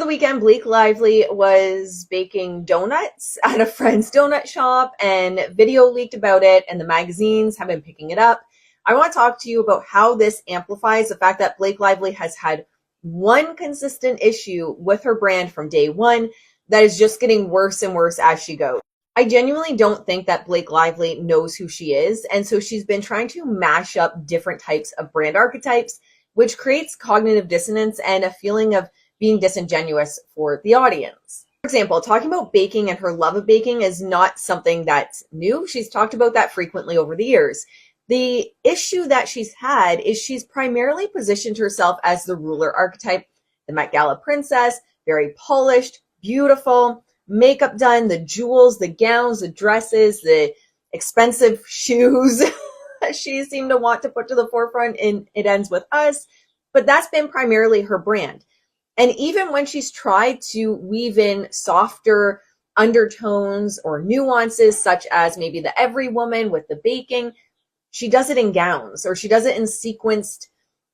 The weekend, Blake Lively was baking donuts at a friend's donut shop, and video leaked about it, and the magazines have been picking it up. I want to talk to you about how this amplifies the fact that Blake Lively has had one consistent issue with her brand from day one that is just getting worse and worse as she goes. I genuinely don't think that Blake Lively knows who she is, and so she's been trying to mash up different types of brand archetypes, which creates cognitive dissonance and a feeling of being disingenuous for the audience. For example, talking about baking and her love of baking is not something that's new. She's talked about that frequently over the years. The issue that she's had is she's primarily positioned herself as the ruler archetype, the Met Gala princess, very polished, beautiful, makeup done, the jewels, the gowns, the dresses, the expensive shoes she seemed to want to put to the forefront in It Ends With Us. But that's been primarily her brand. And even when she's tried to weave in softer undertones or nuances, such as maybe the Every Woman with the baking, she does it in gowns or she does it in sequenced,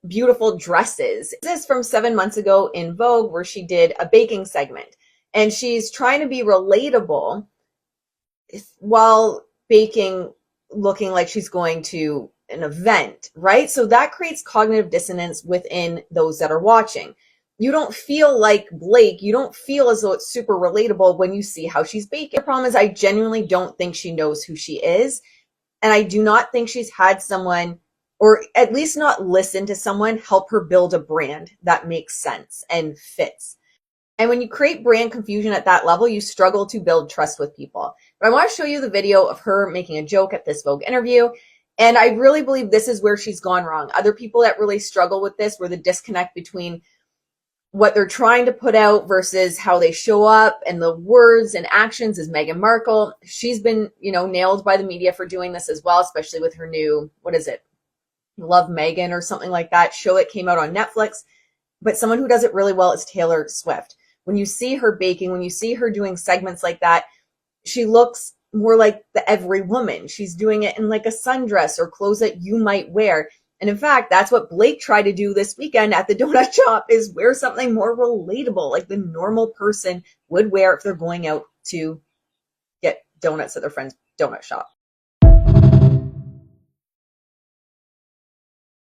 beautiful dresses. This is from 7 months ago in Vogue, where she did a baking segment. And she's trying to be relatable while baking, looking like she's going to an event, right? So that creates cognitive dissonance within those that are watching. You don't feel like Blake. You don't feel as though it's super relatable when you see how she's baking. The problem is I genuinely don't think she knows who she is. And I do not think she's had someone, or at least not listened to someone, help her build a brand that makes sense and fits. And when you create brand confusion at that level, you struggle to build trust with people. But I want to show you the video of her making a joke at this Vogue interview. And I really believe this is where she's gone wrong. Other people that really struggle with this, where the disconnect between what they're trying to put out versus how they show up and the words and actions, is Meghan Markle. She's been, nailed by the media for doing this as well, especially with her new, what is it? Love Meghan or something like that show that came out on Netflix. But someone who does it really well is Taylor Swift. When you see her baking, when you see her doing segments like that, she looks more like the Every Woman. She's doing it in like a sundress or clothes that you might wear. And in fact, that's what Blake tried to do this weekend at the donut shop, is wear something more relatable, like the normal person would wear if they're going out to get donuts at their friend's donut shop.